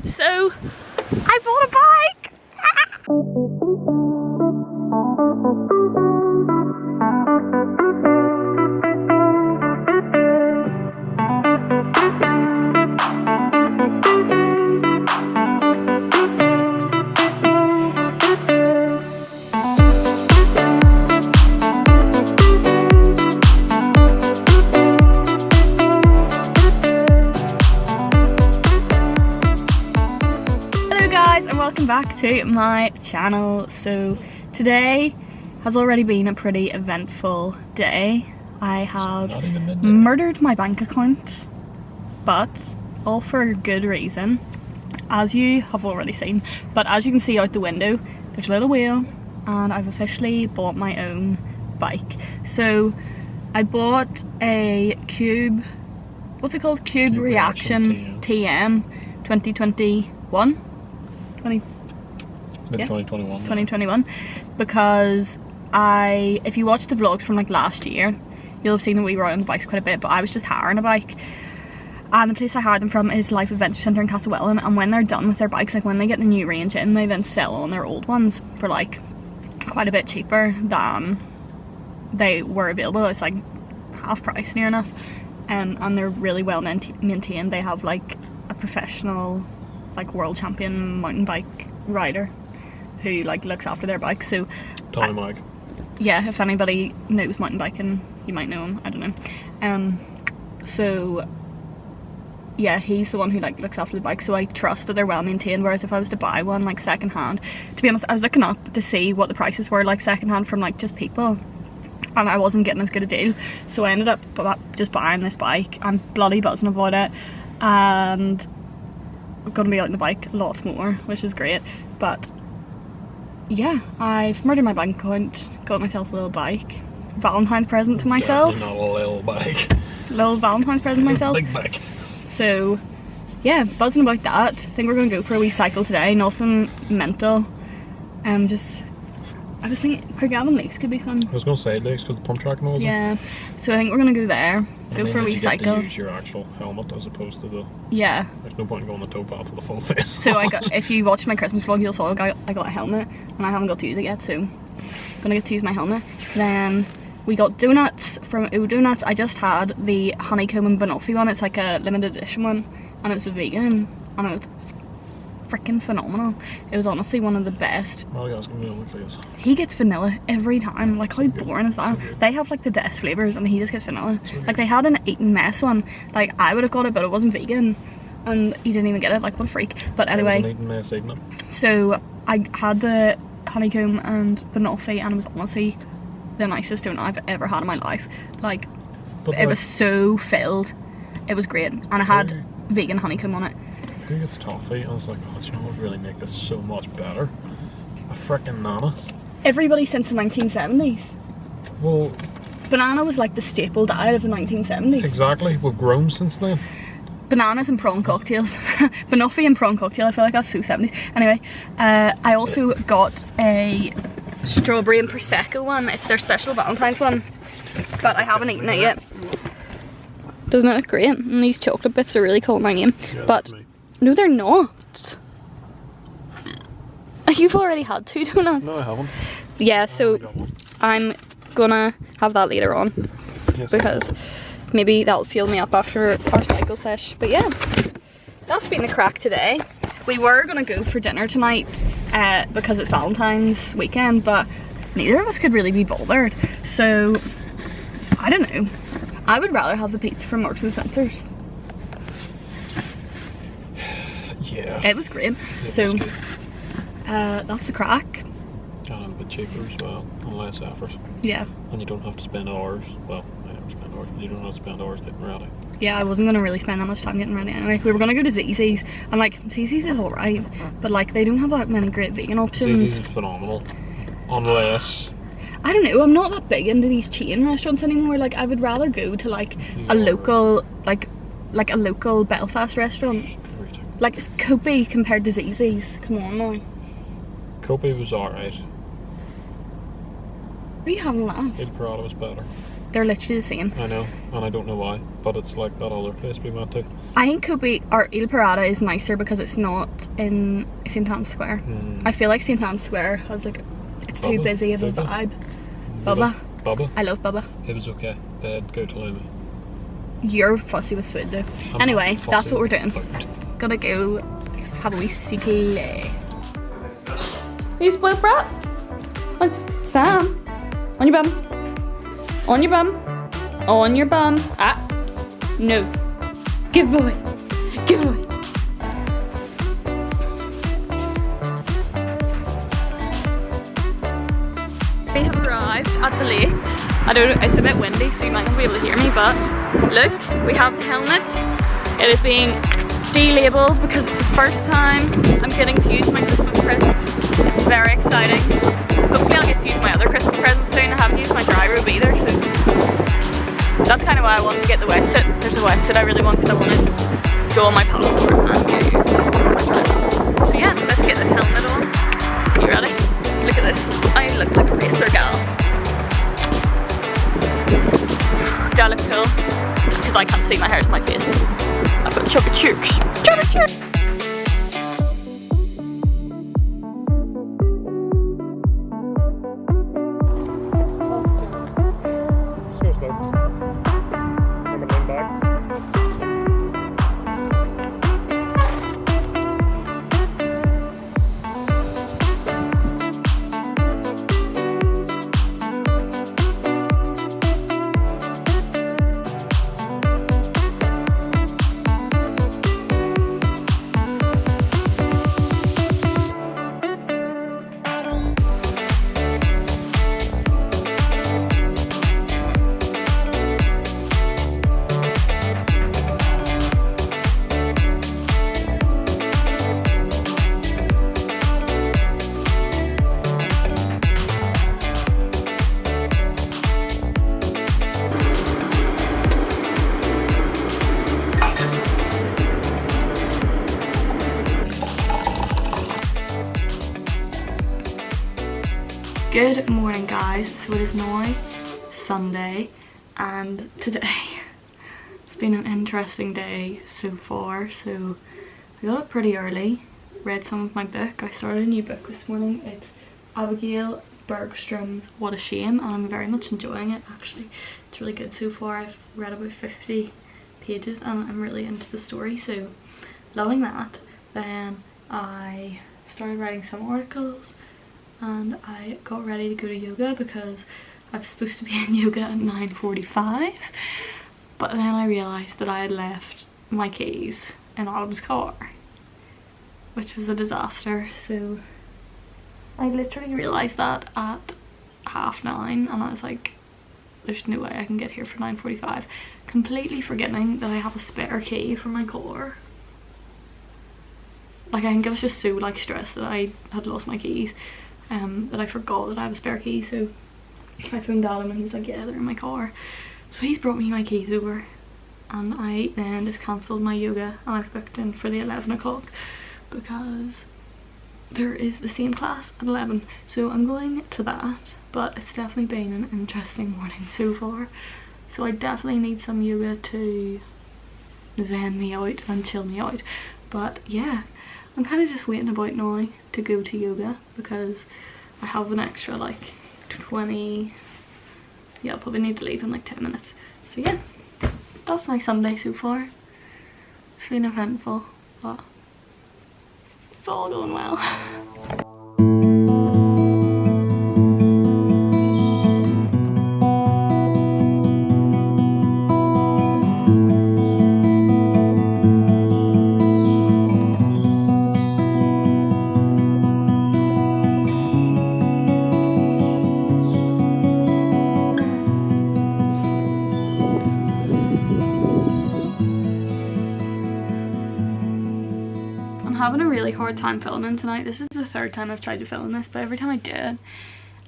So, I bought a bike! Welcome back to my channel. So today has already been a pretty eventful day. I have murdered my bank account, but all for good reason, as you have already seen. But as you can see out the window, there's a little wheel and I've officially bought my own bike. So I bought a Cube, what's it called? Cube Reaction TM 2021. 2021, because if you watch the vlogs from like last year, you'll have seen that we were out on the bikes quite a bit, but I was just hiring a bike, and the place I hired them from is Life Adventure Centre in Castlewellan, and when they're done with their bikes, like when they get the new range in, they then sell on their old ones for like quite a bit cheaper than they were available. It's like half price near enough, and they're really well maintained. They have like a professional like world champion mountain bike rider who like looks after their bike. So Tommy Mike. Yeah, if anybody knows mountain biking, you might know him, I don't know. So yeah, he's the one who like looks after the bike, so I trust that they're well maintained. Whereas if I was to buy one like second hand, to be honest, I was looking up to see what the prices were like second hand from like just people, and I wasn't getting as good a deal, so I ended up just buying this bike. I'm bloody buzzing about it, and I'm gonna be out on the bike lots more, which is great. But yeah, I've murdered my bank account, got myself a little bike, Valentine's present to myself. Definitely not a little bike. Little Valentine's present to myself. Big bike. So yeah, buzzing about that. I think we're gonna go for a wee cycle today. Nothing mental. I was thinking Craigavon Lakes could be fun. I was gonna say lakes because the pump track and all that. Yeah. So I think we're gonna go there. Go for a wee you cycle. Get to use your actual helmet as opposed to the. Yeah. There's no point in going the towpath with a full face. So if you watch my Christmas vlog, you'll saw I got a helmet, and I haven't got to use it yet. So I'm gonna get to use my helmet. Then we got donuts from Donuts. I just had the honeycomb and banoffee one. It's like a limited edition one, and it's vegan, and it was freaking phenomenal. It was honestly one of the best. He gets vanilla every time. Like, how boring is that? They have like the best flavours, and he just gets vanilla. Like, they had an Eaten Mess one. Like, I would have got it, but it wasn't vegan, and he didn't even get it. Like, what a freak. But anyway, so I had the honeycomb and banoffee, and it was honestly the nicest donut I've ever had in my life. Like, it was so filled. It was great, and I had vegan honeycomb on it. I think it's toffee. I was like, oh, you know what would really make this so much better? A frickin' nana. Everybody since the 1970s. Well, banana was like the staple diet of the 1970s. Exactly, we've grown since then. Bananas and prawn cocktails. Banoffee and prawn cocktail, I feel like that's so 70s. Anyway, I also got a strawberry and prosecco one. It's their special Valentine's one, but I haven't eaten it yet. Doesn't it look great? And these chocolate bits are really calling my name. Yeah, but no, they're not. You've already had 2 donuts. No, I haven't. Yeah, so I'm gonna have that later on, because maybe that'll fuel me up after our cycle sesh. But yeah, that's been the crack today. We were gonna go for dinner tonight because it's Valentine's weekend, but neither of us could really be bothered. So I don't know. I would rather have the pizza from Marks and Spencer's. Yeah. It was great. So that's the crack. And a bit cheaper as well, and less effort. Yeah. And you don't have to spend hours. Well, I never spend hours. You don't have to spend hours getting ready. Yeah, I wasn't gonna really spend that much time getting ready anyway. We were gonna go to ZZ's, and like ZZ's is alright, but like they don't have that many great vegan options. ZZ's is phenomenal, unless. I don't know, I'm not that big into these chain restaurants anymore. Like, I would rather go to like a local, like a local Belfast restaurant. Like Kopi compared to ZZ's. Come on now. Kopi was alright. Are you having a laugh? El Parada was better. They're literally the same. I know, and I don't know why, but it's like that other place we went to. I think Kobe or Il Parada is nicer because it's not in St. Anne's Square. I feel like St. Anne's Square has like, it's too Bubba, busy of a Bubba. vibe. Bubba. Bubba. I love Bubba. It was okay. They'd go to Lulu. You're fussy with food though. I'm Anyway, not that's fussy what we're with doing. food. Gonna go have a wee cycle. You spoiled brat? Sam, on your bum. On your bum. On your bum. Ah, no. Good boy. Good boy. We have arrived at the lake. I don't know, it's a bit windy so you might not be able to hear me, but look, we have the helmet. It is being delabeled because it's the first time I'm getting to use my Christmas present. It's very exciting. Hopefully I'll get to use my other Christmas presents soon. I haven't used my dry robe either, so that's kind of why I wanted to get the wetsuit. There's a wetsuit I really want because I want to go on my passport and use my dry robe. So yeah, let's get this helmet on. You ready? Look at this. I look like a racer gal. Do I look cool? Because I can't see my hair's in my face. I've got chubby cheeks. Chubby cheeks! Good morning guys, so it is now Sunday and today it's been an interesting day so far. So I got up pretty early, read some of my book. I started a new book this morning. It's Abigail Bergstrom's What a Shame and I'm very much enjoying it actually. It's really good so far. I've read about 50 pages and I'm really into the story, so loving that. Then I started writing some articles and I got ready to go to yoga because I was supposed to be in yoga at 9:45, but then I realised that I had left my keys in Autumn's car, which was a disaster. So I literally realised that at 9:30 and I was like, there's no way I can get here for 9:45, completely forgetting that I have a spare key for my car. Like I think I was just so like stressed that I had lost my keys that I forgot that I have a spare key. So I phoned Adam and he's like, yeah, they're in my car. So he's brought me my keys over and I then just cancelled my yoga and I've booked in for the 11 o'clock because there is the same class at 11. So I'm going to that, but it's definitely been an interesting morning so far. So I definitely need some yoga to zen me out and chill me out. But yeah, I'm kind of just waiting about now to go to yoga because I have an extra like 20, yeah, I'll probably need to leave in like 10 minutes. So yeah, that's my Sunday so far. It's been eventful, but it's all going well. Having a really hard time filming tonight. This is the third time I've tried to film this, but every time I do it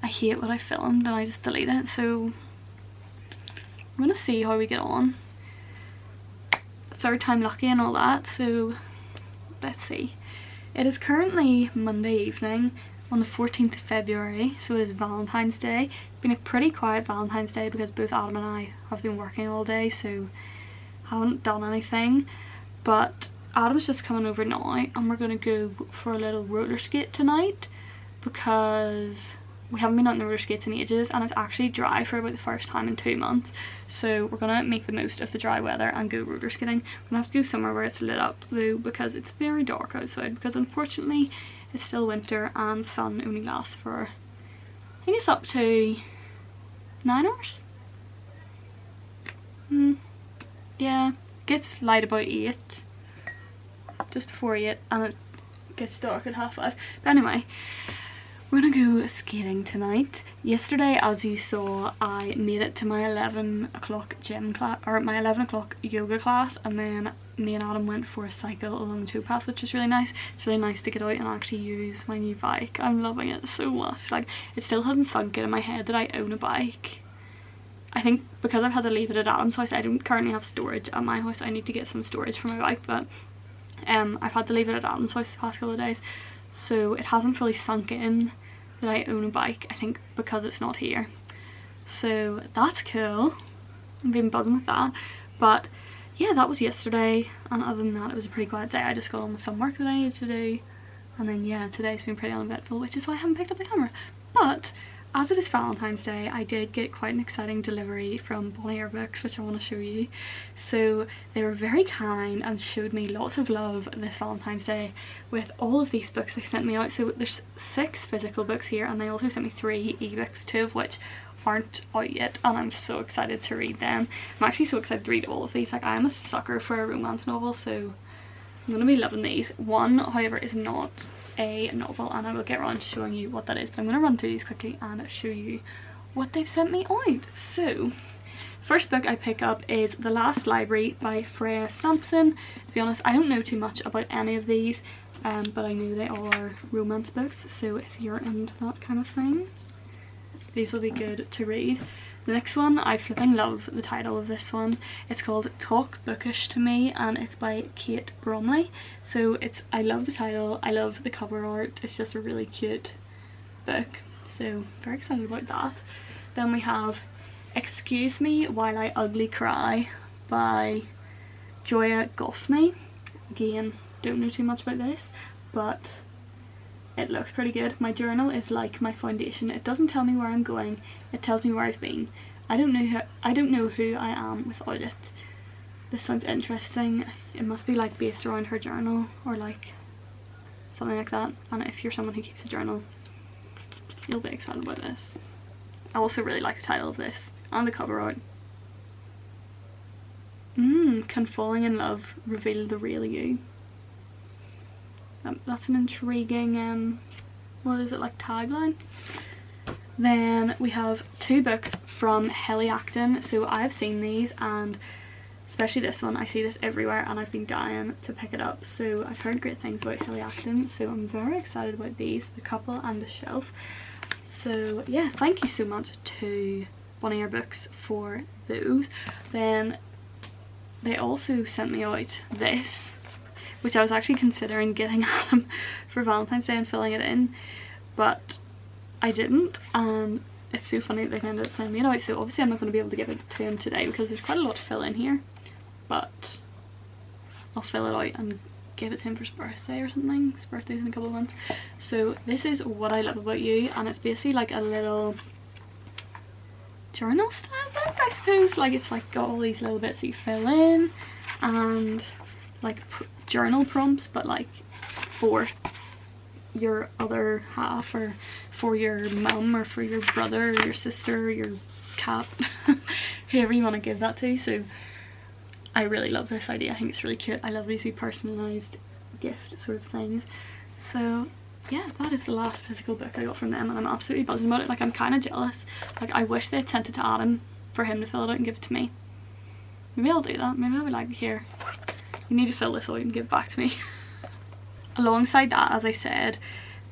I hate what I filmed and I just delete it. So I'm gonna see how we get on. Third time lucky and all that, so let's see. It is currently Monday evening on the 14th of February, so it is Valentine's Day. It's been a pretty quiet Valentine's Day because both Adam and I have been working all day, so haven't done anything. but Adam's just coming over now and we're gonna go for a little roller skate tonight because we haven't been on the roller skates in ages and it's actually dry for about the first time in 2 months. So we're gonna make the most of the dry weather and go roller skating. We're gonna have to go somewhere where it's lit up though because it's very dark outside, because unfortunately it's still winter and sun only lasts for, I think it's up to 9 hours. Yeah, gets light about 8, just before 8, and it gets dark at 5:30. But anyway, we're gonna go skating tonight. Yesterday, as you saw, I made it to my 11 o'clock gym class, or my 11 o'clock yoga class, and then me and Adam went for a cycle along the towpath, which was really nice. It's really nice to get out and actually use my new bike. I'm loving it so much. Like, it still hasn't sunk in my head that I own a bike. I think because I've had to leave it at Adam's house, I don't currently have storage at my house. I need to get some storage for my bike, but I've had to leave it at Adam's house the past couple of days, so it hasn't fully sunk in that I own a bike, I think because it's not here. So that's cool. I've been buzzing with that. But yeah, that was yesterday, and other than that it was a pretty quiet day. I just got on with some work that I needed to do, and then yeah, today's been pretty uneventful, which is why I haven't picked up the camera. But as it is Valentine's Day, I did get quite an exciting delivery from Bonnie Books, which I want to show you. So they were very kind and showed me lots of love this Valentine's Day with all of these books they sent me out. So there's 6 physical books here, and they also sent me 3 ebooks, 2 of which aren't out yet, and I'm so excited to read them. I'm actually so excited to read all of these. Like, I am a sucker for a romance novel, so I'm gonna be loving these. One, however, is not a novel, and I will get around to showing you what that is, but I'm going to run through these quickly and show you what they've sent me out. So first book I pick up is The Last Library by Freya Sampson. To be honest, I don't know too much about any of these, but I know they are romance books, so if you're into that kind of thing, these will be good to read. The next one, I flipping love the title of this one. It's called Talk Bookish to Me, and it's by Kate Bromley. So I love the title, I love the cover art, it's just a really cute book. So very excited about that. Then we have Excuse Me While I Ugly Cry by Joya Goffney. Again, don't know too much about this, but it looks pretty good. My journal is like my foundation. It doesn't tell me where I'm going, it tells me where I've been. I don't know who I am without it. This sounds interesting. It must be like based around her journal or like something like that. And if you're someone who keeps a journal, you'll be excited about this. I also really like the title of this and the cover art. Can falling in love reveal the real you? That's an intriguing, what is it, like tagline? Then we have 2 books from Helly Acton. So I've seen these, and especially this one, I see this everywhere and I've been dying to pick it up. So I've heard great things about Helly Acton, so I'm very excited about these, The Couple and The Shelf. So yeah, thank you so much to Bonnie Books for those. Then they also sent me out this, which I was actually considering getting Adam for Valentine's Day and filling it in, but I didn't, and it's so funny that they ended up sending me it out. So obviously I'm not going to be able to give it to him today because there's quite a lot to fill in here, but I'll fill it out and give it to him for his birthday or something. His birthday's in a couple of months. So this is What I Love About You, and it's basically like a little journal style book, I suppose. Like, it's like got all these little bits that you fill in and like journal prompts, but like for your other half, or for your mum, or for your brother, or your sister, or your cat, whoever you want to give that to. So I really love this idea. I think it's really cute. I love these wee personalised gift sort of things. So yeah, that is the last physical book I got from them, and I'm absolutely buzzing about it. Like, I'm kind of jealous. Like, I wish they'd sent it to Adam for him to fill it out and give it to me. Maybe I'll do that. Maybe I'll be like, here, you need to fill this out and give it back to me. Alongside that, as I said,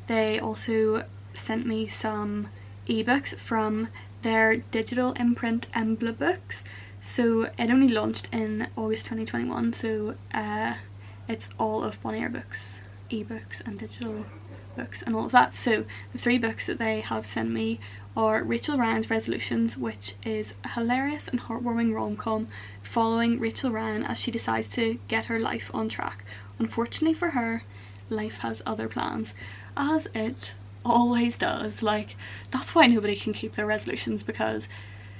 they also sent me some ebooks from their digital imprint Embla books. So it only launched in August 2021, so it's all of Bonnie Books ebooks and digital books and all of that. So the 3 books that they have sent me are Rachel Ryan's Resolutions, which is a hilarious and heartwarming rom-com following Rachel Ryan as she decides to get her life on track. Unfortunately for her, life has other plans, as it always does. Like, that's why nobody can keep their resolutions, because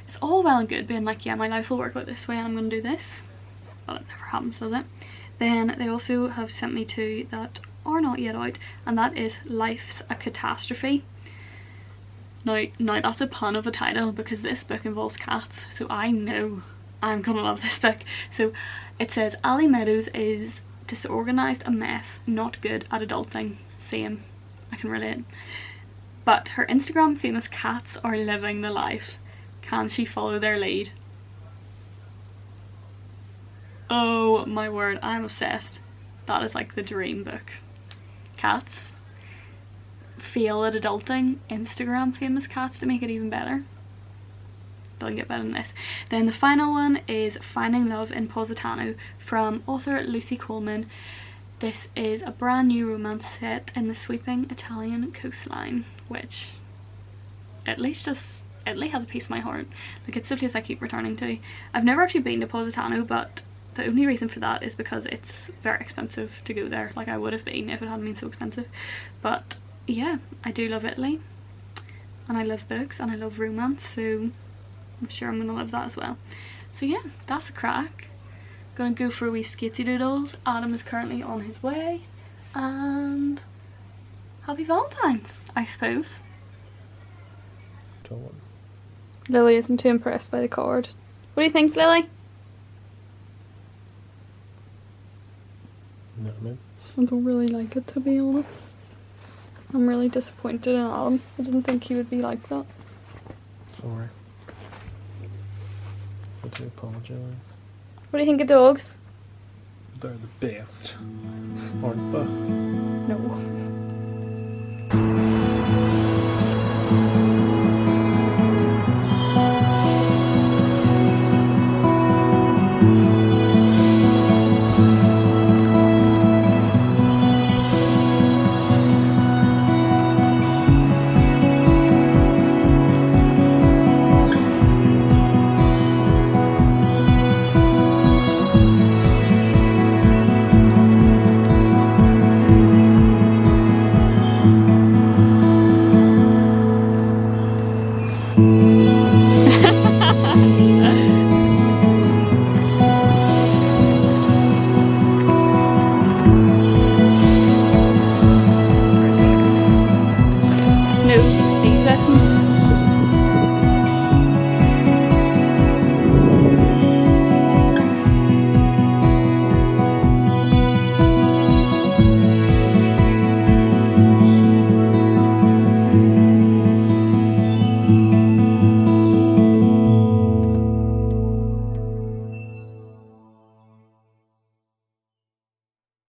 it's all well and good being like, yeah, my life will work out this way and I'm gonna do this, but it never happens, does it? Then they also have sent me 2 that are not yet out, and that is Life's a Catastrophe. Now that's a pun of a title, because this book involves cats, so I know I'm gonna love this book. So it says Ali Meadows is disorganised, a mess, not good at adulting. Same, I can relate. But her Instagram famous cats are living the life. Can she follow their lead? Oh my word, I'm obsessed. That is like the dream book. Cats fail at adulting, Instagram famous cats to make it even better. Doesn't get better than this. Then the final one is Finding Love in Positano from author Lucy Coleman. This is a brand new romance set in the sweeping Italian coastline, which Italy has a piece of my heart. Like, it's the place I keep returning to. I've never actually been to Positano, but the only reason for that is because it's very expensive to go there. Like, I would have been if it hadn't been so expensive. But yeah, I do love Italy, and I love books, and I love romance, so I'm sure I'm gonna love that as well. So yeah, that's a crack. Gonna go for a wee skatey doodles. Adam is currently on his way, and happy Valentine's, I suppose. Lily isn't too impressed by the card. What do you think, Lily? No, man. I don't really like it, to be honest. I'm really disappointed in Adam. I didn't think he would be like that. Sorry. I do apologise. What do you think of dogs? They're the best, aren't they? No.